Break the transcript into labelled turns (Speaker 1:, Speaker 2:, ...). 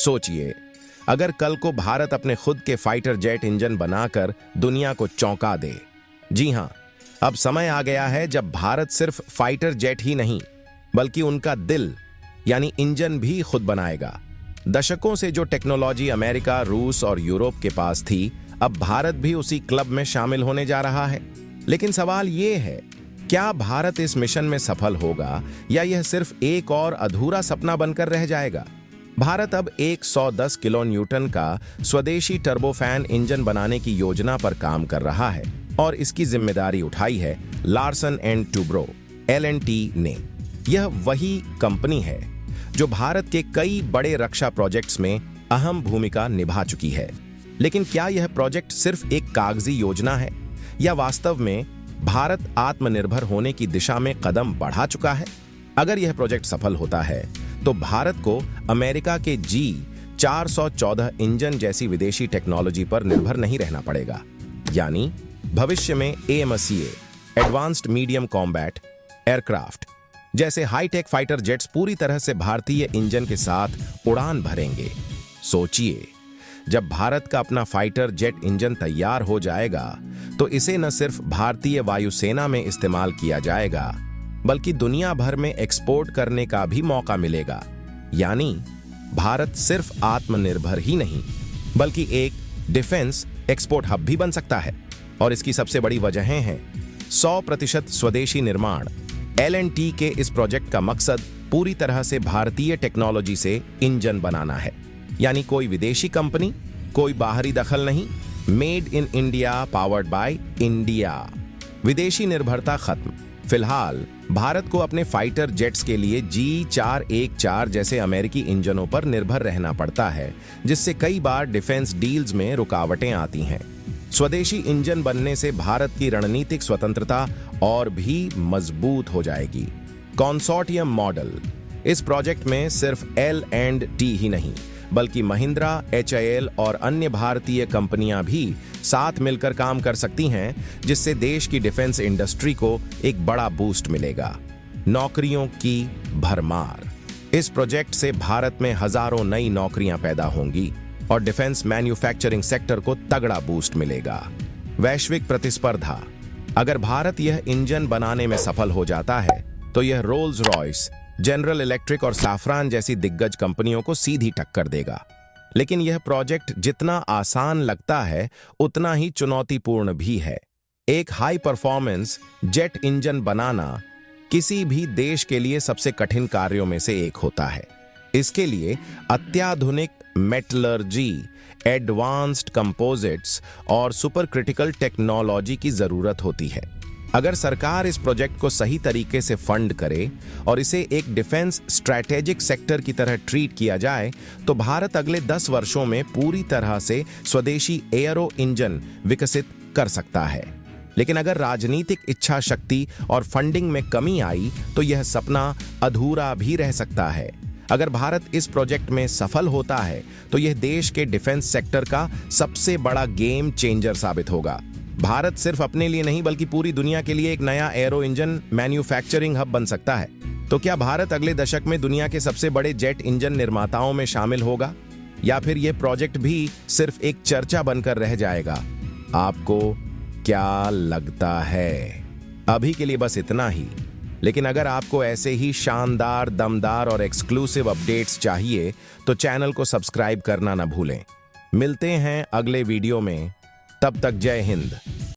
Speaker 1: सोचिए, अगर कल को भारत अपने खुद के फाइटर जेट इंजन बनाकर दुनिया को चौंका दे। जी हां, अब समय आ गया है जब भारत सिर्फ फाइटर जेट ही नहीं बल्कि उनका दिल यानी इंजन भी खुद बनाएगा। दशकों से जो टेक्नोलॉजी अमेरिका, रूस और यूरोप के पास थी, अब भारत भी उसी क्लब में शामिल होने जा रहा है। लेकिन सवाल यह है, क्या भारत इस मिशन में सफल होगा या यह सिर्फ एक और अधूरा सपना बनकर रह जाएगा? भारत अब 110 किलो न्यूटन का स्वदेशी टर्बोफैन इंजन बनाने की योजना पर काम कर रहा है और इसकी जिम्मेदारी उठाई है लार्सन एंड टूब्रो (LNT) ने। यह वही कंपनी है जो भारत के कई बड़े रक्षा प्रोजेक्ट्स में अहम भूमिका निभा चुकी है। लेकिन क्या यह प्रोजेक्ट सिर्फ एक कागजी योजना है या वास्तव में भारत आत्मनिर्भर होने की दिशा में कदम बढ़ा चुका है? अगर यह प्रोजेक्ट सफल होता है तो भारत को अमेरिका के G414 इंजन जैसी विदेशी टेक्नोलॉजी पर निर्भर नहीं रहना पड़ेगा। यानी भविष्य में AMCA advanced medium combat aircraft जैसे हाईटेक फाइटर जेट्स पूरी तरह से भारतीय इंजन के साथ उड़ान भरेंगे। सोचिए, जब भारत का अपना फाइटर जेट इंजन तैयार हो जाएगा तो इसे न सिर्फ भारतीय वायुसेना में इस्तेमाल किया जाएगा बल्कि दुनिया भर में एक्सपोर्ट करने का भी मौका मिलेगा। यानी भारत सिर्फ आत्मनिर्भर ही नहीं बल्कि एक डिफेंस एक्सपोर्ट हब भी बन सकता है। और इसकी सबसे बड़ी वजहें हैं 100% स्वदेशी निर्माण। LNT के इस प्रोजेक्ट का मकसद पूरी तरह से भारतीय टेक्नोलॉजी से इंजन बनाना है। यानी कोई विदेशी कंपनी, कोई बाहरी दखल नहीं। Made in India, powered by India. विदेशी निर्भरता खत्म। फिलहाल भारत को अपने फाइटर जेट्स के लिए G414 जैसे अमेरिकी इंजनों पर निर्भर रहना पड़ता है, जिससे कई बार डिफेंस डील्स में रुकावटें आती हैं। स्वदेशी इंजन बनने से भारत की रणनीतिक स्वतंत्रता और भी मजबूत हो जाएगी। Consortium model. इस प्रोजेक्ट में सिर्फ L&T ही नहीं बल्कि महिंद्रा, HAL और अन्य भारतीय कंपनियां भी साथ मिलकर काम कर सकती हैं, जिससे देश की डिफेंस इंडस्ट्री को एक बड़ा बूस्ट मिलेगा। नौकरियों की भरमार। इस प्रोजेक्ट से भारत में हजारों नई नौकरियां पैदा होंगी और डिफेंस मैन्युफैक्चरिंग सेक्टर को तगड़ा बूस्ट मिलेगा। वैश्विक प्रतिस्पर्धा। अगर भारत यह इंजन बनाने में सफल हो जाता है तो यह रोल्स रॉयस, जनरल इलेक्ट्रिक और साफरान जैसी दिग्गज कंपनियों को सीधी टक्कर देगा। लेकिन यह प्रोजेक्ट जितना आसान लगता है उतना ही चुनौतीपूर्ण भी है। एक हाई परफॉर्मेंस जेट इंजन बनाना किसी भी देश के लिए सबसे कठिन कार्यों में से एक होता है। इसके लिए अत्याधुनिक मेटलर्जी, एडवांस्ड कंपोजिट्स और सुपर क्रिटिकल टेक्नोलॉजी की जरूरत होती है। अगर सरकार इस प्रोजेक्ट को सही तरीके से फंड करे और इसे एक डिफेंस स्ट्रैटेजिक सेक्टर की तरह ट्रीट किया जाए तो भारत अगले 10 वर्षों में पूरी तरह से स्वदेशी एयरो इंजन विकसित कर सकता है। लेकिन अगर राजनीतिक इच्छा शक्ति और फंडिंग में कमी आई तो यह सपना अधूरा भी रह सकता है। अगर भारत इस प्रोजेक्ट में सफल होता है तो यह देश के डिफेंस सेक्टर का सबसे बड़ा गेम चेंजर साबित होगा। भारत सिर्फ अपने लिए नहीं बल्कि पूरी दुनिया के लिए एक नया एरो इंजन मैन्युफैक्चरिंग हब बन सकता है। तो क्या भारत अगले दशक में दुनिया के सबसे बड़े जेट इंजन निर्माताओं में शामिल होगा या फिर यह प्रोजेक्ट भी सिर्फ एक चर्चा बनकर रह जाएगा? आपको क्या लगता है? अभी के लिए बस इतना ही। लेकिन अगर आपको ऐसे ही शानदार, दमदार और एक्सक्लूसिव अपडेट्स चाहिए तो चैनल को सब्सक्राइब करना ना भूलें। मिलते हैं अगले वीडियो में। तब तक जय हिंद।